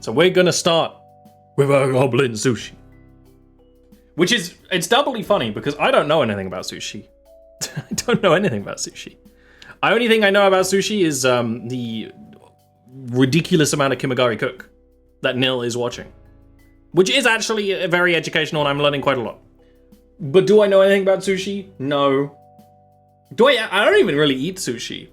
So we're gonna start with a Goblin Sushi. Which is, it's doubly funny because I don't know anything about sushi. I don't know anything about sushi. The only thing I know about sushi is the ridiculous amount of Kimagari Cook that Nil is watching. Which is actually very educational and I'm learning quite a lot. But do I know anything about sushi? No. I don't even really eat sushi.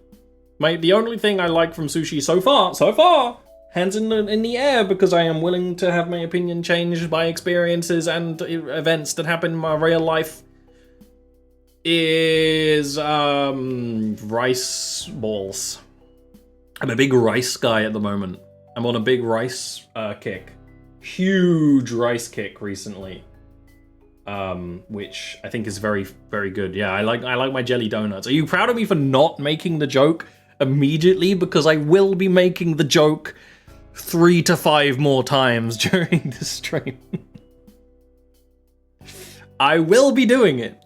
The only thing I like from sushi so far, hands in the air, because I am willing to have my opinion changed by experiences and events that happen in my real life, is rice balls. I'm a big rice guy at the moment. I'm on a big rice kick. Huge rice kick recently. Which I think is very, very good. Yeah, I like my jelly donuts. Are you proud of me for not making the joke immediately? Because I will be making the joke 3 to 5 more times during the stream. I will be doing it.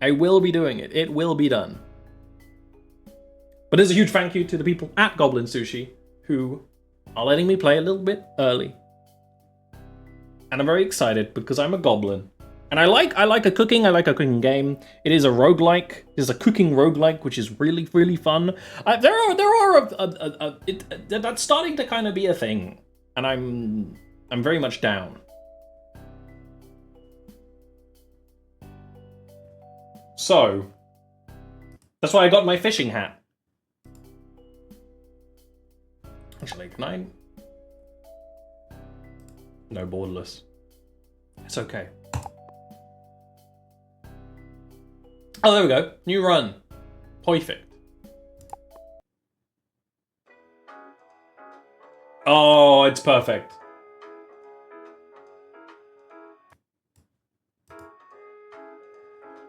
I will be doing it. It will be done. But there's a huge thank you to the people at Goblin Sushi who are letting me play a little bit early. And I'm very excited because I'm a goblin. And I like a cooking game. It is a roguelike. It is a cooking roguelike, which is really, really fun. That's starting to kind of be a thing. And I'm very much down. So, that's why I got my fishing hat. Actually, can I? No, borderless. It's okay. Oh, there we go. New run. Perfect. Oh, it's perfect.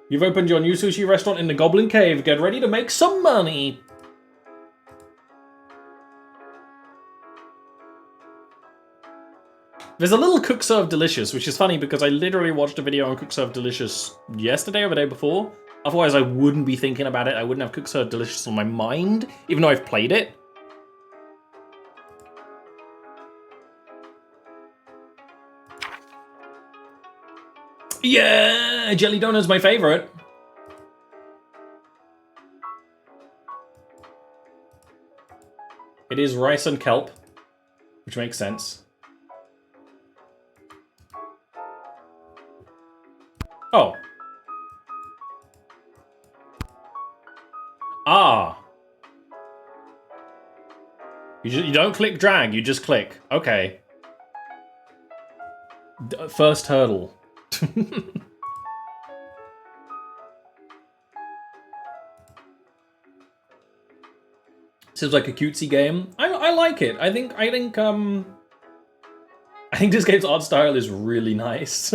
You've opened your new sushi restaurant in the Goblin Cave. Get ready to make some money. There's a little Cook Serve Delicious, which is funny because I literally watched a video on Cook Serve Delicious yesterday or the day before. Otherwise, I wouldn't be thinking about it. I wouldn't have Cook Serve Delicious on my mind, even though I've played it. Yeah, jelly donut's my favorite. It is rice and kelp, which makes sense. Oh. Ah. You don't click drag, you just click. Okay. First hurdle. Seems like a cutesy game. I like it. I think this game's art style is really nice.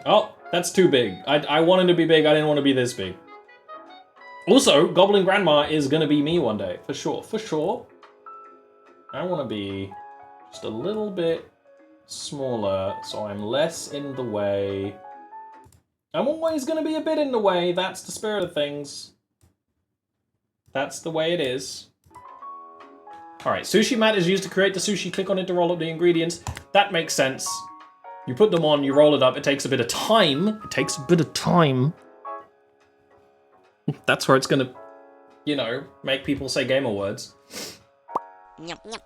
Oh, that's too big. I wanted to be big, I didn't want to be this big. Also, Goblin Grandma is gonna be me one day, for sure, for sure. I want to be just a little bit smaller, so I'm less in the way. I'm always gonna be a bit in the way, that's the spirit of things. That's the way it is. Alright, sushi mat is used to create the sushi. Click on it to roll up the ingredients. That makes sense. You put them on, you roll it up. It takes a bit of time. It takes a bit of time. That's where it's gonna, you know, make people say gamer words.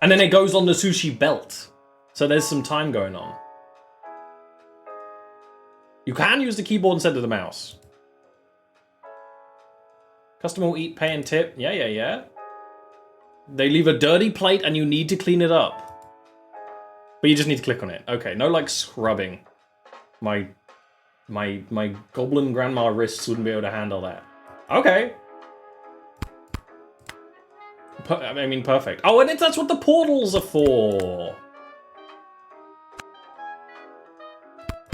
And then it goes on the sushi belt. So there's some time going on. You can use the keyboard instead of the mouse. Customer will eat, pay, and tip. Yeah. They leave a dirty plate and you need to clean it up. But you just need to click on it. Okay, no like scrubbing. My goblin grandma wrists wouldn't be able to handle that. Okay. I mean, perfect. Oh, and that's what the portals are for.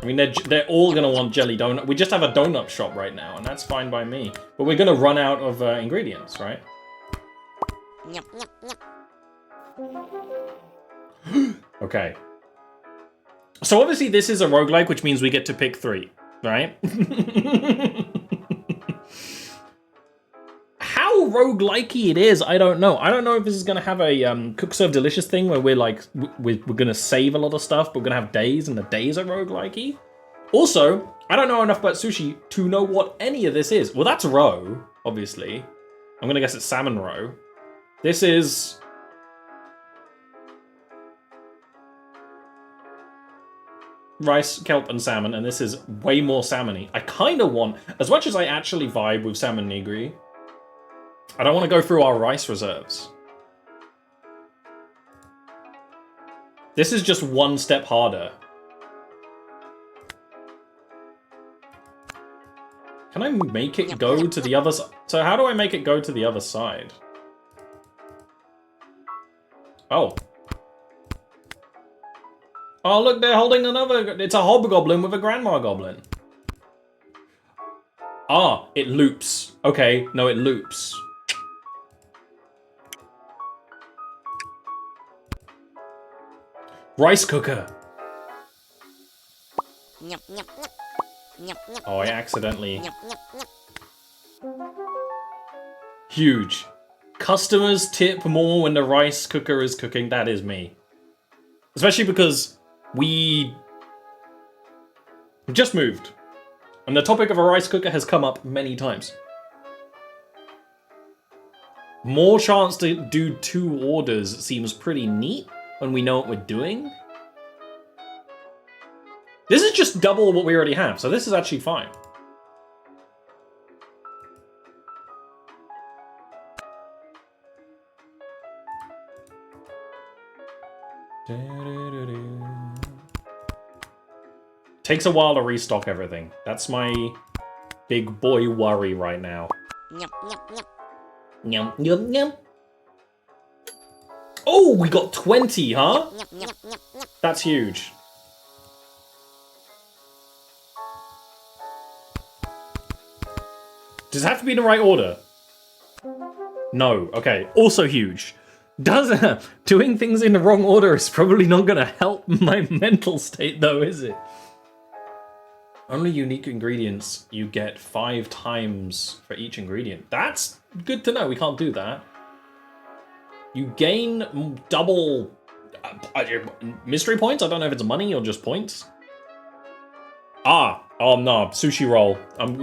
I mean, they're all gonna want jelly donut. We just have a donut shop right now, and that's fine by me. But we're gonna run out of ingredients, right? Okay. So obviously this is a roguelike, which means we get to pick 3, right? how roguelike-y it is, I don't know. I don't know if this is gonna have a cook serve delicious thing where we're like we're gonna save a lot of stuff, but we're gonna have days and the days are roguelike-y. Also, I don't know enough about sushi to know what any of this is. Well, that's roe, obviously. I'm gonna guess it's salmon roe. This is rice, kelp, and salmon, and this is way more salmon-y. I kind of want, as much as I actually vibe with salmon nigiri, I don't want to go through our rice reserves. This is just one step harder. Can I make it go to the other side? So how do I make it go to the other side? Oh. Oh, look, they're holding another... It's a hobgoblin with a grandma goblin. Ah, it loops. Okay, no, it loops. Rice cooker. Oh, I accidentally... Huge. Customers tip more when the rice cooker is cooking. That is me. Especially because we just moved. And the topic of a rice cooker has come up many times. More chance to do 2 orders seems pretty neat when we know what we're doing. This is just double what we already have, so this is actually fine. Takes a while to restock everything. That's my big boy worry right now. Yum, yum, yum. Oh, we got 20, huh? That's huge. Does it have to be in the right order? No. Okay. Also huge. Doing things in the wrong order is probably not going to help my mental state, though, is it? Only unique ingredients you get 5 times for each ingredient. That's good to know. We can't do that. You gain double mystery points. I don't know if it's money or just points. Ah, oh no, sushi roll.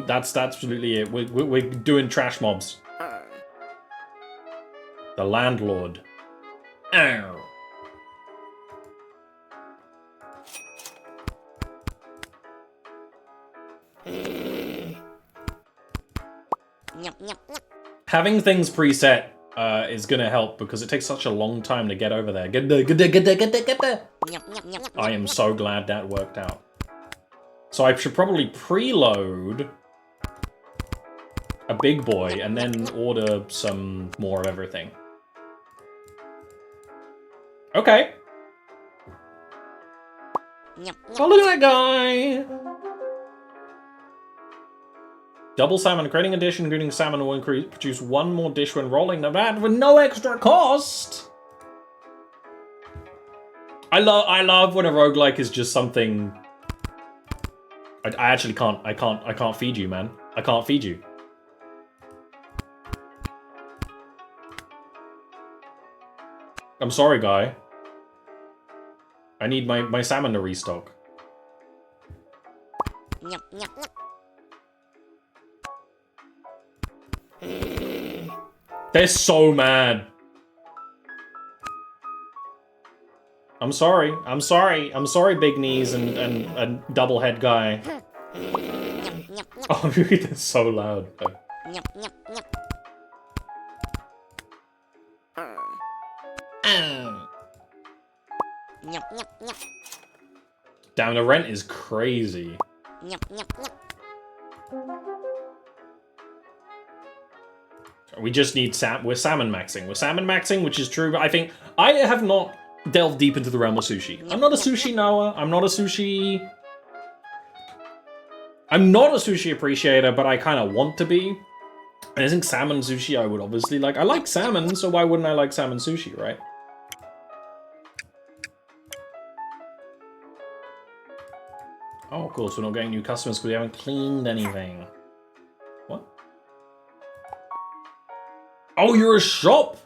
That's absolutely it. We're doing trash mobs. The landlord. Ow. Having things preset is gonna help because it takes such a long time to get over there. Get there. I am so glad that worked out. So I should probably preload a big boy and then order some more of everything. Okay. Oh, look at that guy! Double salmon, creating a dish including salmon will produce 1 more dish when rolling the vat with no extra cost. I love when a roguelike is just something. I actually can't. I can't feed you, man. I can't feed you. I'm sorry, guy. I need my salmon to restock. They're so mad. I'm sorry. I'm sorry. I'm sorry, big knees and double head guy. Oh, they're so loud. Damn, the rent is crazy. We just need we're salmon maxing. We're salmon maxing, which is true. I think I have not delved deep into the realm of sushi. I'm not a sushi knower. I'm not a sushi appreciator, but I kind of want to be. And I think salmon sushi I would obviously like. I like salmon, so why wouldn't I like salmon sushi, right? Oh, of course, we're not getting new customers because we haven't cleaned anything. What? Oh, you're a shop?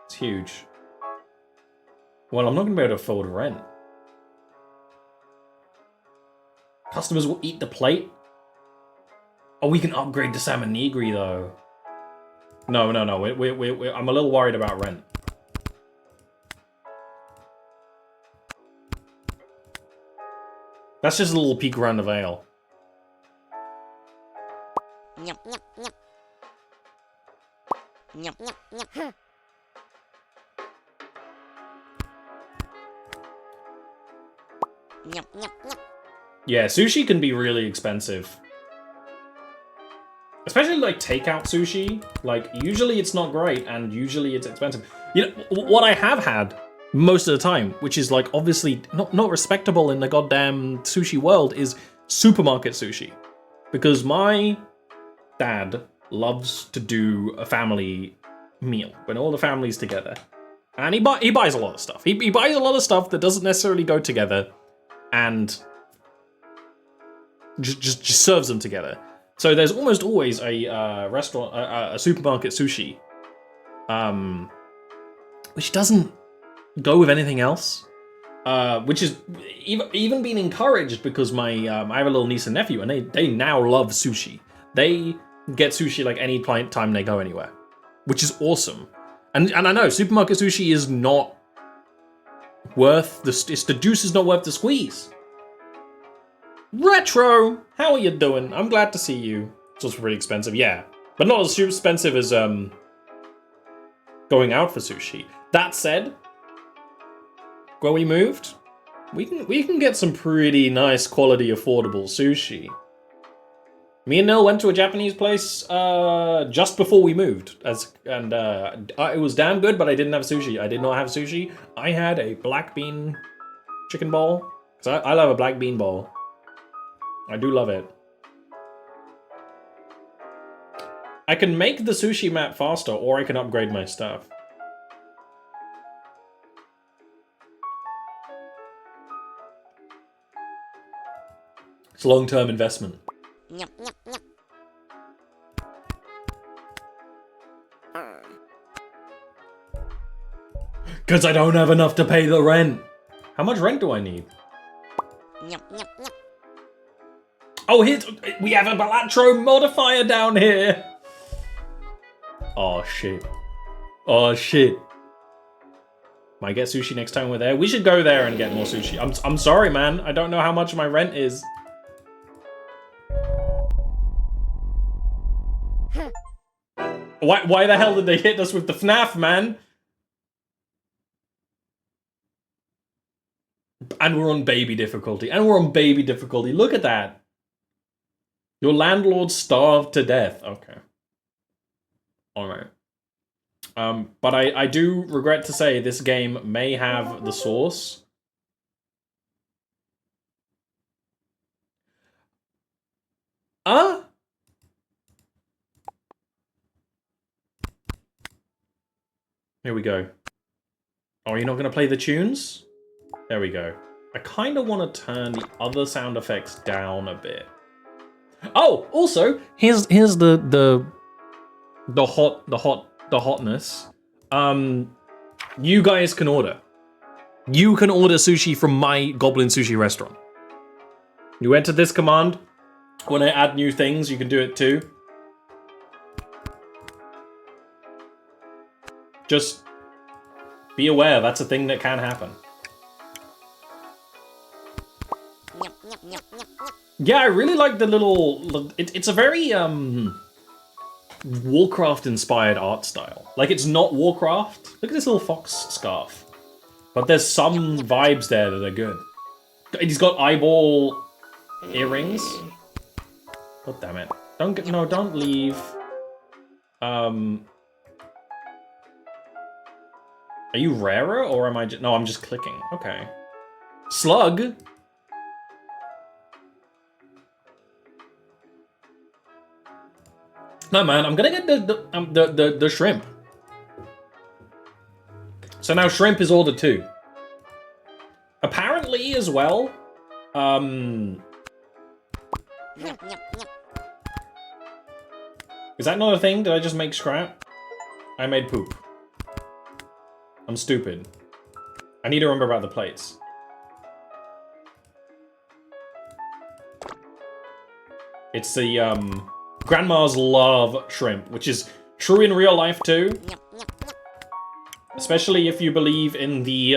It's huge. Well, I'm not going to be able to afford rent. Customers will eat the plate. Oh, we can upgrade to salmon nigiri though. No. I'm a little worried about rent. That's just a little peek around the veil. Yeah, sushi can be really expensive. Especially like takeout sushi. Like usually it's not great and usually it's expensive. You know what I have had most of the time, which is like obviously not respectable in the goddamn sushi world, is supermarket sushi. Because my dad loves to do a family meal when all the family's together. And he buys a lot of stuff. He buys a lot of stuff that doesn't necessarily go together and just serves them together. So there's almost always a restaurant, a supermarket sushi, which doesn't go with anything else, which is even being encouraged because I have a little niece and nephew, and they now love sushi. They get sushi like any time they go anywhere, which is awesome. And I know supermarket sushi is not worth the juice is not worth the squeeze. Retro, how are you doing? I'm glad to see you. It's also pretty expensive, yeah, but not as expensive as going out for sushi. That said, where we moved, we can get some pretty nice quality, affordable sushi. Me and Nil went to a Japanese place just before we moved, and it was damn good, but I didn't have sushi. I did not have sushi. I had a black bean chicken ball, because I love a black bean ball. I do love it. I can make the sushi map faster, or I can upgrade my stuff. It's a long-term investment. Because I don't have enough to pay the rent. How much rent do I need? Oh, we have a Balatro modifier down here. Oh, shit. Oh, shit. Might get sushi next time we're there. We should go there and get more sushi. I'm sorry, man. I don't know how much my rent is. Why the hell did they hit us with the FNAF, man? And we're on baby difficulty. Look at that. Your landlord starved to death. Okay. Alright. But I do regret to say this game may have the sauce. Here we go. Oh, you're not going to play the tunes? There we go. I kind of want to turn the other sound effects down a bit. Oh, also, here's the hotness. You guys can order. You can order sushi from my Goblin sushi restaurant. You enter this command. When I add new things, you can do it too. Just be aware, that's a thing that can happen. Yeah, I really like the little... It's a very, Warcraft-inspired art style. Like, it's not Warcraft. Look at this little fox scarf. But there's some vibes there that are good. He's got eyeball earrings. God damn it. Don't leave. Are you rarer, or am I just... No, I'm just clicking. Okay. Slug? No, man, I'm gonna get the shrimp. So now shrimp is ordered too. Apparently, as well, Is that not a thing? Did I just make scrap? I made poop. I'm stupid. I need to remember about the plates. It's the, grandmas love shrimp, which is true in real life too. Especially if you believe in the,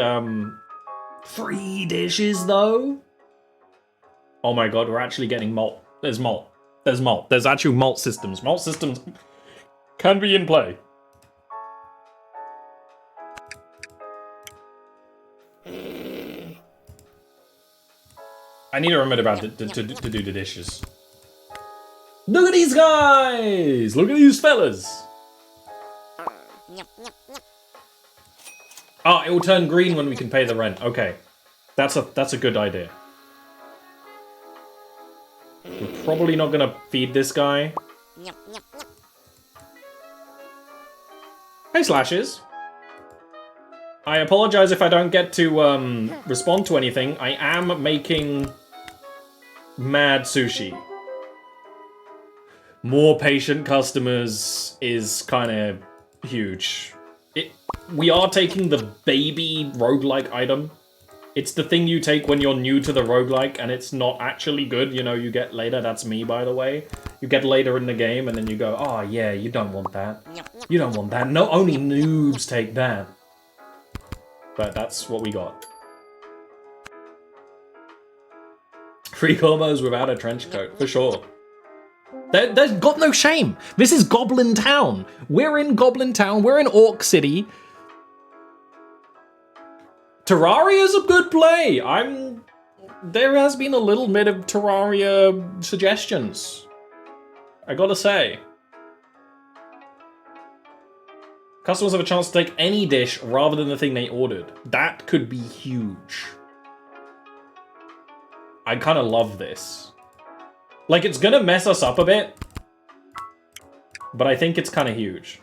free dishes though. Oh my god, we're actually getting malt. There's malt. There's malt. There's actual malt systems. Malt systems can be in play. I need to remember about to do the dishes. Look at these guys! Look at these fellas! Oh, it will turn green when we can pay the rent. Okay. That's a good idea. We're probably not gonna feed this guy. Hey, Slashes. I apologize if I don't get to respond to anything. I am making mad sushi. More patient customers is kind of huge. We are taking the baby roguelike item. It's the thing you take when you're new to the roguelike and it's not actually good. You know, you get later. That's me, by the way. You get later in the game and then you go, oh yeah, you don't want that. You don't want that. No, only noobs take that. But that's what we got. Free combos without a trench coat, for sure. There's got no shame. This is Goblin Town. We're in Goblin Town. We're in Orc City. Terraria's a good play. There has been a little bit of Terraria suggestions. I gotta say. Customers have a chance to take any dish rather than the thing they ordered. That could be huge. I kind of love this. Like, it's gonna mess us up a bit, but I think it's kind of huge.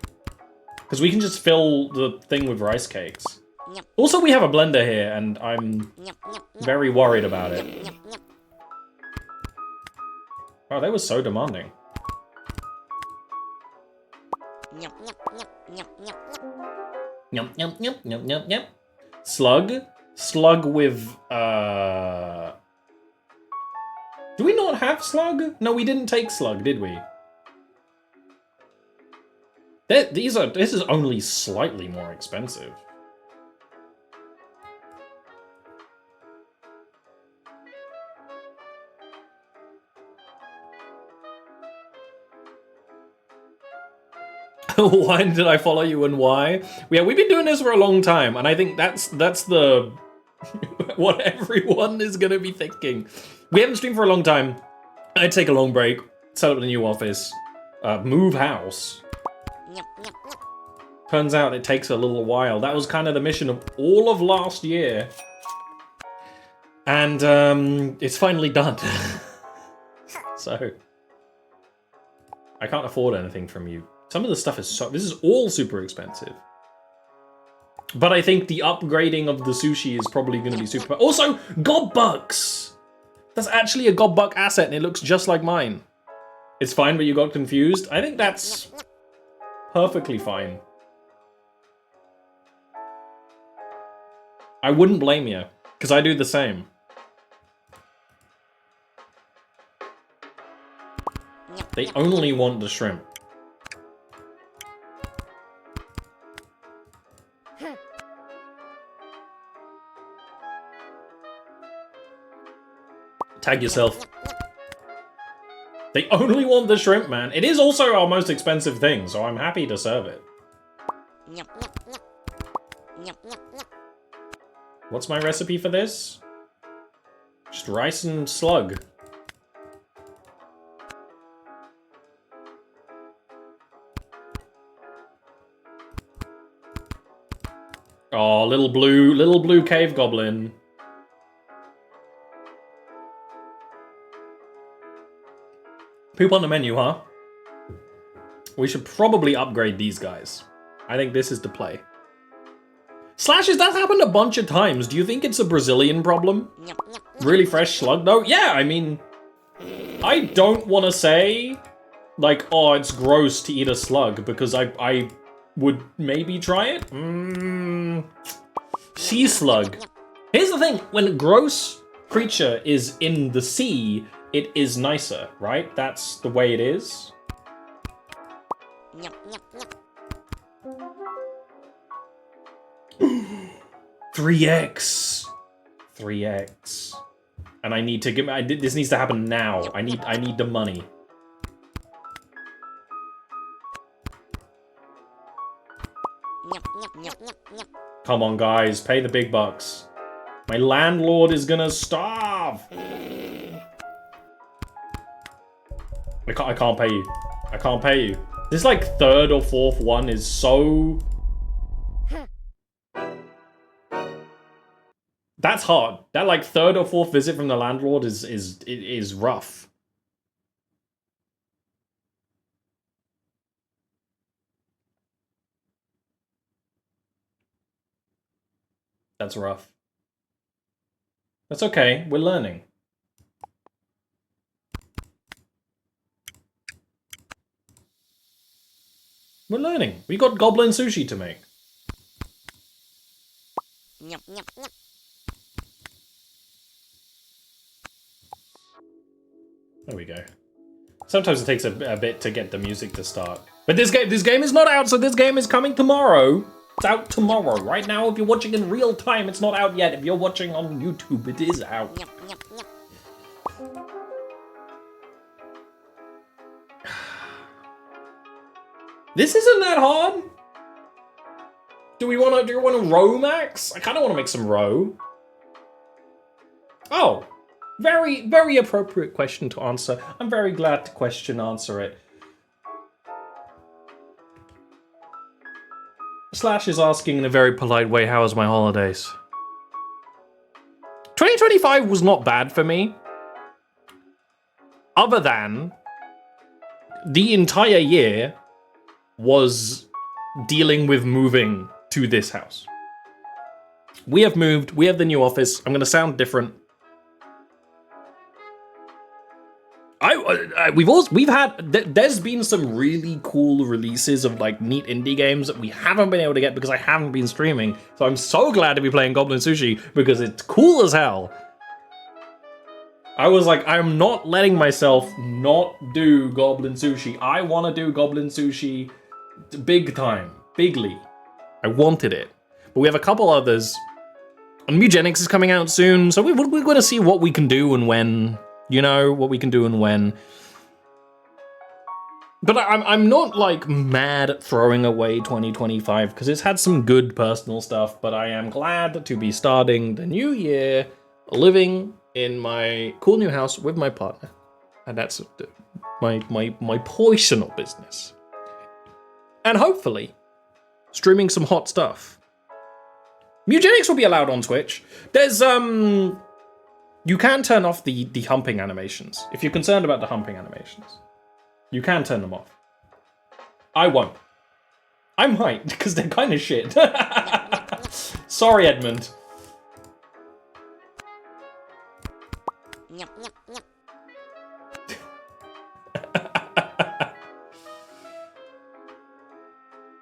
Because we can just fill the thing with rice cakes. Also, we have a blender here, and I'm very worried about it. Oh, they were so demanding. Yum, yum, yum, yum, yum, yum. Slug? Slug with, Do we not have slug? No, we didn't take slug, did we? This is only slightly more expensive. Why did I follow you and why? Yeah, we've been doing this for a long time, and I think that's the what everyone is gonna be thinking. We haven't streamed for a long time. I'd take a long break, set up a new office, move house. Turns out it takes a little while. That was kind of the mission of all of last year. And it's finally done. So I can't afford anything from you. Some of the stuff is this is all super expensive. But I think the upgrading of the sushi is probably going to be super. Also, Gobbucks! That's actually a Gobbuck asset and it looks just like mine. It's fine, but you got confused. I think that's perfectly fine. I wouldn't blame you, because I do the same. They only want the shrimp. Tag yourself. They only want the shrimp, man. It is also our most expensive thing, so I'm happy to serve it. What's my recipe for this? Just rice and slug. Oh, little blue cave goblin. Poop on the menu, huh? We should probably upgrade these guys. I think this is the play. Slashes, that's happened a bunch of times. Do you think it's a Brazilian problem? Really fresh slug, though? Yeah, I mean, I don't want to say, like, oh, it's gross to eat a slug because I would maybe try it. Sea slug. Here's the thing: when a gross creature is in the sea, it is nicer, right? That's the way it is. 3x. 3x. And I need to give me. This needs to happen now. I need the money. Come on, guys, pay the big bucks. My landlord is gonna starve. I can't pay you. I can't pay you. This like third or fourth one is so. That's hard. That like third or fourth visit from the landlord is rough. That's rough. That's okay. We're learning. We're learning. We got Goblin Sushi to make. There we go. Sometimes it takes a bit to get the music to start. But this game is not out, so this game is coming tomorrow. It's out tomorrow. Right now, if you're watching in real time, it's not out yet. If you're watching on YouTube, it is out. This isn't that hard. Do you want to row, Max? I kind of want to make some row. Oh, very, very appropriate question to answer. I'm very glad to answer it. Slash is asking in a very polite way, how was my holidays? 2025 was not bad for me. Other than the entire year was dealing with moving to this house. We have moved, we have the new office. I'm gonna sound different. There's been some really cool releases of like neat indie games that we haven't been able to get because I haven't been streaming. So I'm so glad to be playing Goblin Sushi because it's cool as hell. I was like, I'm not letting myself not do Goblin Sushi. I want to do Goblin Sushi big time, bigly. I wanted it. But we have a couple others. And Mugenics is coming out soon, so we're going to see what we can do and when. You know, what we can do and when. But I'm not, like, mad at throwing away 2025, because it's had some good personal stuff, but I am glad to be starting the new year living in my cool new house with my partner. And that's my personal business. And hopefully, streaming some hot stuff. Mugenics will be allowed on Twitch. There's, you can turn off the humping animations. If you're concerned about the humping animations, you can turn them off. I won't. I might, because they're kind of shit. Sorry, Edmund.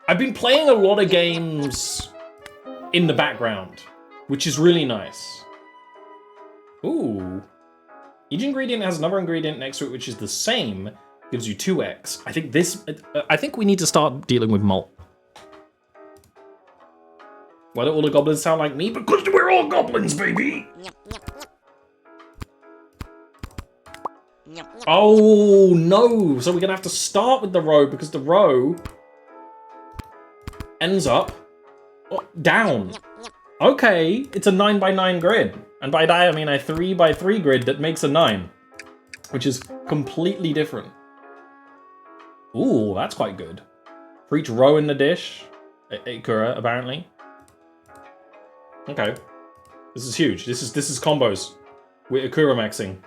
I've been playing a lot of games in the background, which is really nice. Ooh. Each ingredient has another ingredient next to it which is the same, gives you 2x. I think we need to start dealing with malt. Why do all the goblins sound like me? Because we're all goblins, baby! Oh no! So we're gonna have to start with the row because the row ends up down. Okay, it's a 9x9 grid. And by that I mean a 3x3 grid that makes a 9. Which is completely different. Ooh, that's quite good. For each row in the dish, Ikura, apparently. Okay. This is huge. This is combos. We're Ikura maxing.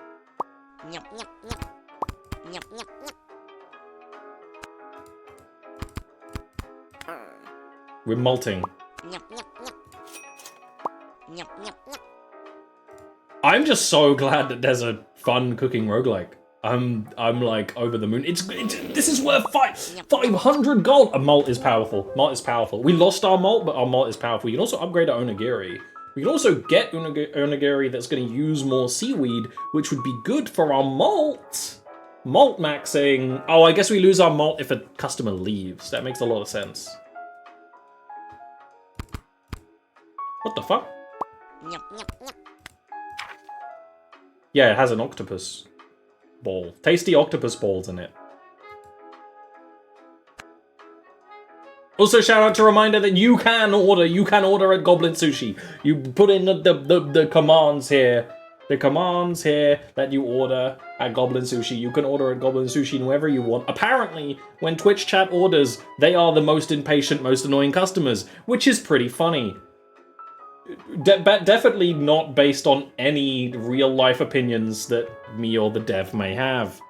We're malting. I'm just so glad that there's a fun cooking roguelike. I'm like over the moon. This is worth 500 gold. A malt is powerful. Malt is powerful. We lost our malt, but our malt is powerful. You can also upgrade our onigiri. We can also get onigiri that's going to use more seaweed, which would be good for our malt. Malt maxing. Oh, I guess we lose our malt if a customer leaves. That makes a lot of sense. What the fuck? Yeah, it has an octopus ball. Tasty octopus balls in it. Also, shout out to reminder that you can order at Goblin Sushi. You put in the commands here. The commands here that you order at Goblin Sushi. You can order at Goblin Sushi wherever you want. Apparently, when Twitch chat orders, they are the most impatient, most annoying customers, which is pretty funny. Definitely not based on any real-life opinions that me or the dev may have.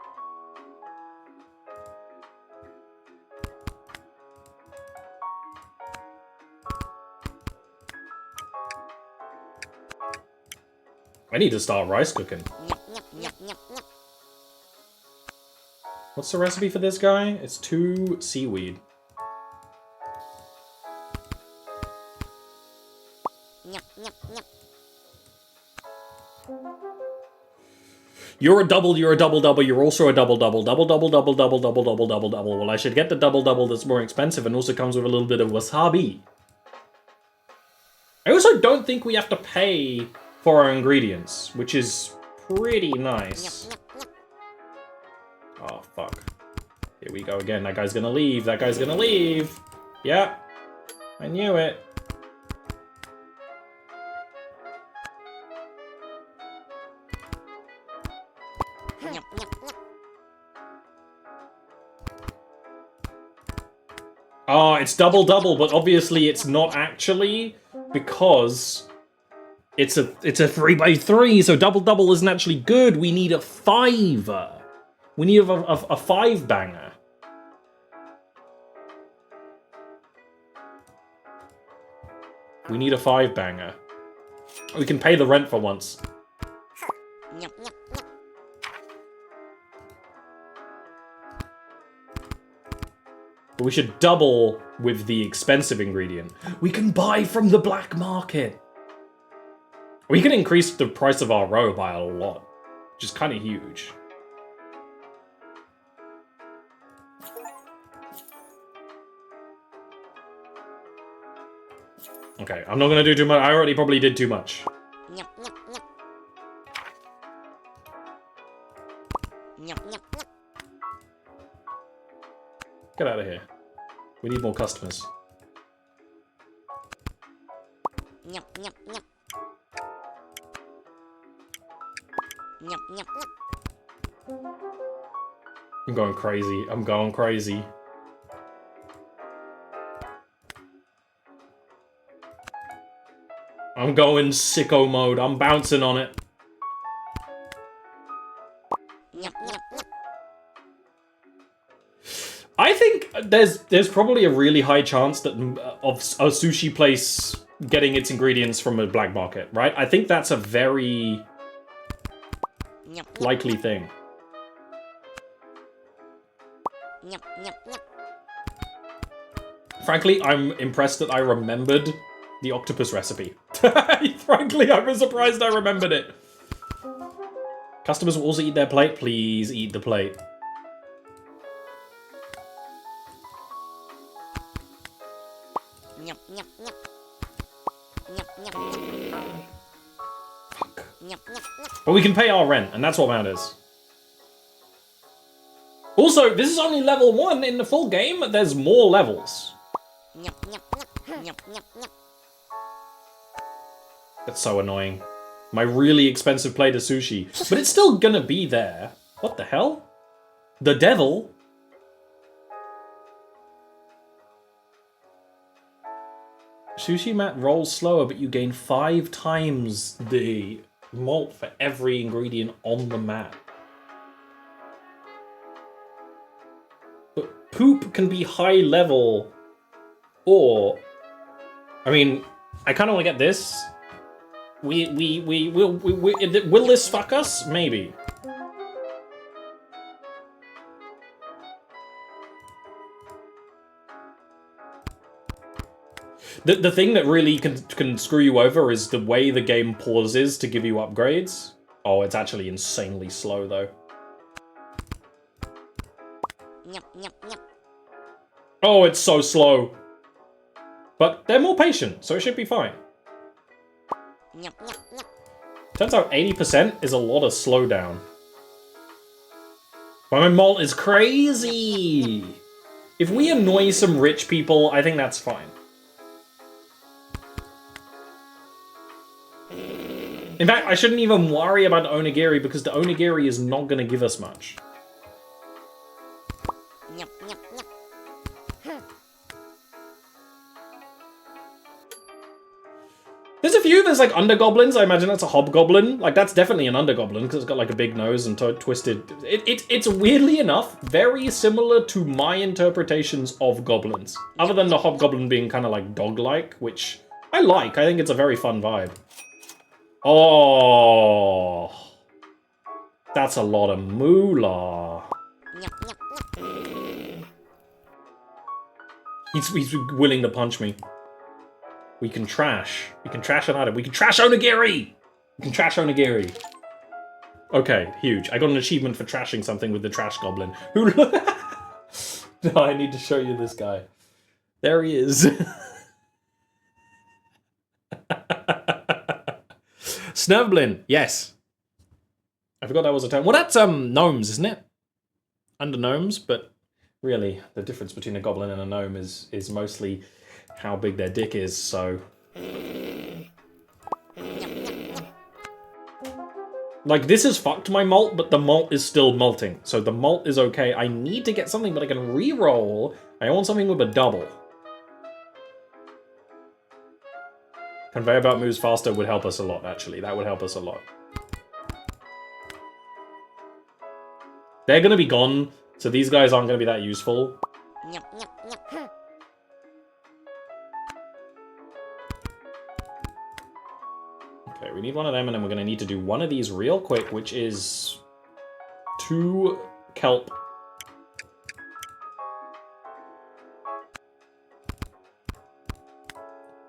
I need to start rice cooking. What's the recipe for this guy? It's 2 seaweed. You're a double, you're also a double. Well, I should get the double that's more expensive and also comes with a little bit of wasabi. I also don't think we have to pay for our ingredients, which is pretty nice. Oh, fuck. Here we go again. That guy's gonna leave. That guy's gonna leave. Yeah. I knew it. Oh, it's double, but obviously it's not actually, because it's a 3x3, so double isn't actually good. We need a 5. We need a 5 banger. We need a 5 banger. We can pay the rent for once. But we should double with the expensive ingredient. We can buy from the black market. We can increase the price of our roe by a lot, which is kind of huge. Okay, I'm not gonna do too much. I already probably did too much. Get out of here. We need more customers. I'm going crazy. I'm going crazy. I'm going sicko mode. I'm bouncing on it. I think there's probably a really high chance that of a sushi place getting its ingredients from a black market, right? I think that's a very likely thing. Frankly, I'm impressed that I remembered the octopus recipe. Frankly, I'm surprised I remembered it. Customers will also eat their plate. Please eat the plate. Fuck. But we can pay our rent, and that's what matters. Also, this is only level 1 in the full game. There's more levels. That's so annoying. My really expensive plate of sushi. But it's still gonna be there. What the hell? The devil? Sushi mat rolls slower, but you gain 5 times the malt for every ingredient on the mat. But poop can be high level, or... I mean, I kind of want to get this. Will this fuck us? Maybe. The thing that really can screw you over is the way the game pauses to give you upgrades. Oh, it's actually insanely slow, though. Oh, it's so slow. But they're more patient, so it should be fine. Turns out 80% is a lot of slowdown. But my malt is crazy! If we annoy some rich people, I think that's fine. In fact, I shouldn't even worry about the onigiri because the onigiri is not going to give us much. There's a few, there's like undergoblins. I imagine that's a hobgoblin. Like, that's definitely an undergoblin because it's got like a big nose and twisted. It's weirdly enough very similar to my interpretations of goblins. Other than the hobgoblin being kind of like dog-like, which I like. I think it's a very fun vibe. Oh, that's a lot of moolah. He's willing to punch me. We can trash. We can trash an item. We can trash onigiri! We can trash onigiri. Okay, huge. I got an achievement for trashing something with the trash goblin. Who? No, I need to show you this guy. There he is. Snurblin, yes. I forgot that was a term. Well, that's gnomes, isn't it? Under gnomes, but really, the difference between a goblin and a gnome is mostly how big their dick is, so... Like, this has fucked my malt, but the malt is still malting. So the malt is okay. I need to get something, but I can re-roll. I want something with a double. Conveyor belt moves faster would help us a lot, actually. That would help us a lot. They're gonna be gone, so these guys aren't gonna be that useful. Okay, we need one of them, and then we're gonna need to do one of these real quick, which is 2 kelp.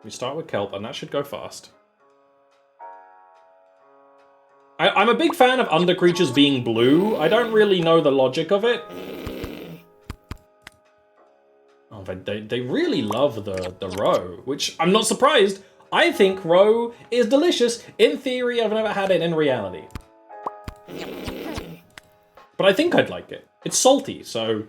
We start with kelp, and that should go fast. I'm a big fan of under creatures being blue. I don't really know the logic of it. Oh, but they really love the roe, which I'm not surprised. I think roe is delicious. In theory, I've never had it in reality. But I think I'd like it. It's salty, so...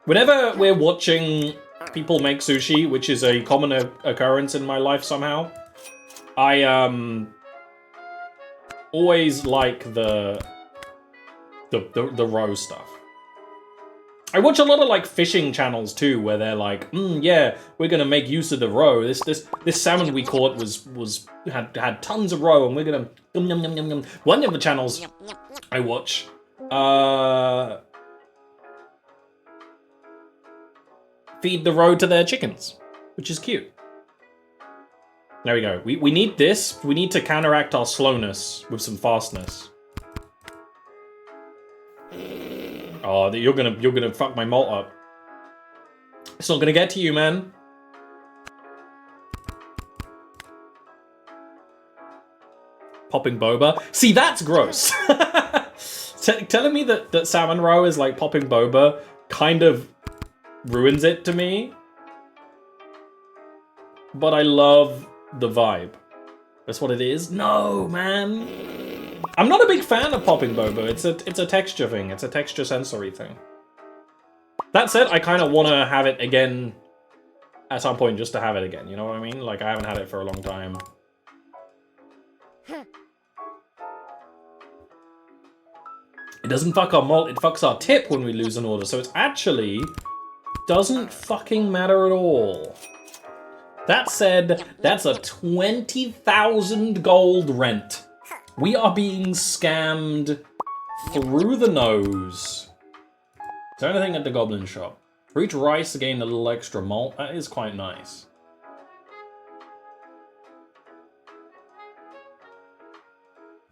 Whenever we're watching people make sushi, which is a common occurrence in my life somehow, I always like the roe stuff. I watch a lot of like fishing channels too, where they're like, yeah, we're gonna make use of the roe. This salmon we caught had tons of roe, and we're gonna yum yum yum yum yum. One of the channels I watch, feed the roe to their chickens, which is cute. There we go. We need this. We need to counteract our slowness with some fastness. Oh, you're gonna fuck my malt up. It's not gonna get to you, man. Popping boba. See, that's gross. Telling me that salmon roe is like popping boba kind of ruins it to me. But I love the vibe. That's what it is? No, man. I'm not a big fan of popping boba. It's a texture thing. It's a texture sensory thing. That said, I kind of want to have it again at some point just to have it again. You know what I mean? Like, I haven't had it for a long time. It doesn't fuck our malt, it fucks our tip when we lose an order. So it actually doesn't fucking matter at all. That said, that's a 20,000 gold rent. We are being scammed through the nose. Is there anything at the Goblin shop? For each rice, gain a little extra malt. That is quite nice.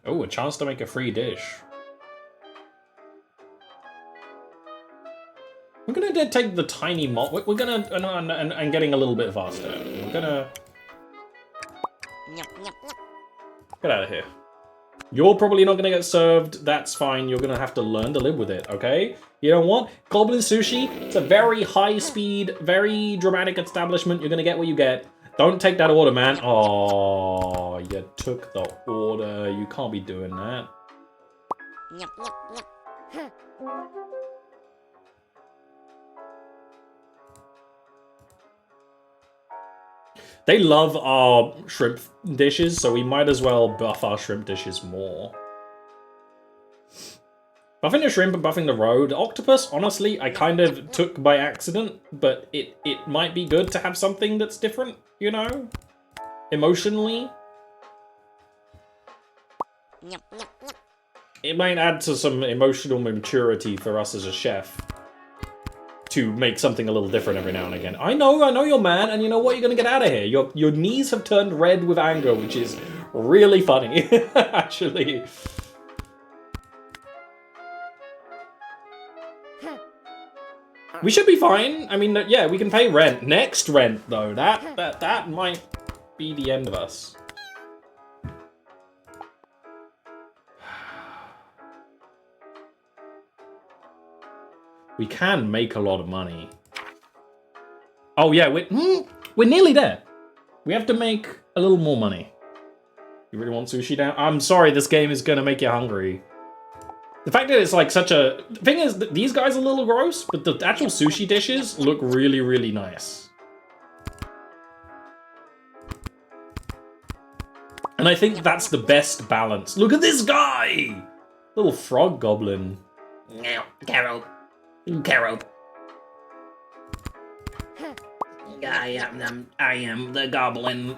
Oh, a chance to make a free dish. I'm gonna take the tiny mod. We're gonna and getting a little bit faster. We're gonna get out of here. You're probably not gonna get served. That's fine. You're gonna have to learn to live with it. Okay. You know what? Goblin Sushi. It's a very high speed, very dramatic establishment. You're gonna get what you get. Don't take that order, man. Oh, you took the order. You can't be doing that. They love our shrimp dishes, so we might as well buff our shrimp dishes more. Buffing the shrimp and buffing the roe. The octopus, honestly, I kind of took by accident, but it might be good to have something that's different, you know? Emotionally. It might add to some emotional maturity for us as a chef to make something a little different every now and again. I know you're mad, and you know what? You're gonna get out of here. Your knees have turned red with anger, which is really funny, actually. We should be fine. I mean, yeah, we can pay rent. Next rent, though, that might be the end of us. We can make a lot of money. Oh yeah, we're nearly there. We have to make a little more money. You really want sushi now? I'm sorry, this game is gonna make you hungry. The fact that it's like such a... The thing is, that these guys are a little gross, but the actual sushi dishes look really, really nice. And I think that's the best balance. Look at this guy! Little frog goblin. Carol. Carol. I am the goblin.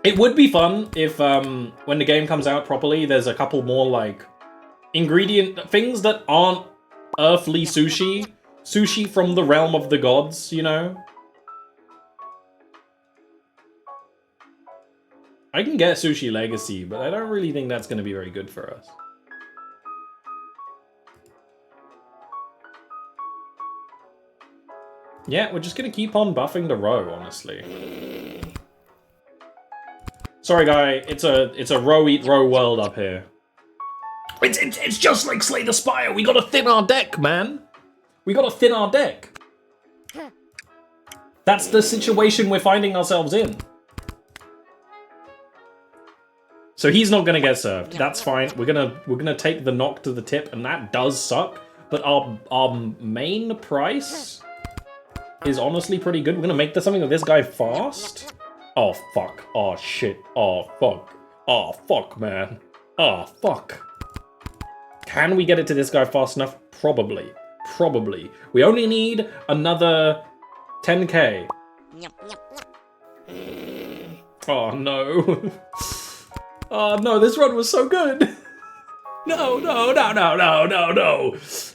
It would be fun if, when the game comes out properly, there's a couple more, like, ingredient things that aren't earthly sushi. Sushi from the realm of the gods, you know? I can get Sushi Legacy, but I don't really think that's going to be very good for us. Yeah, we're just going to keep on buffing the roe, honestly. Sorry, guy. It's a roe eat roe world up here. It's just like Slay the Spire. We gotta thin our deck, man. We gotta thin our deck. That's the situation we're finding ourselves in. So he's not gonna get served. That's fine. We're gonna take the knock to the tip, and that does suck. But our main price is honestly pretty good. We're gonna make something of this guy fast. Oh, fuck. Oh, shit. Oh, fuck. Oh, fuck, man. Oh, fuck. Can we get it to this guy fast enough? Probably. Probably. We only need another 10k. Oh, no. Oh, no, this run was so good. No. It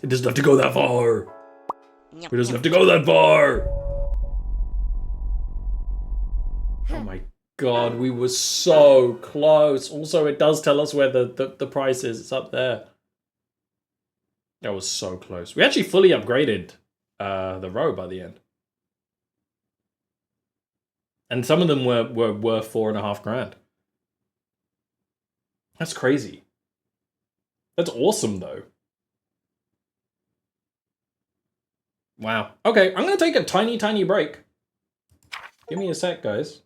doesn't have to go that far. It doesn't have to go that far. Oh my god, we were so close. Also, it does tell us where the price is. It's up there. That was so close. We actually fully upgraded the row by the end. And some of them were worth 4.5 grand. That's crazy. That's awesome, though. Wow. Okay, I'm going to take a tiny break. Give me a sec, guys.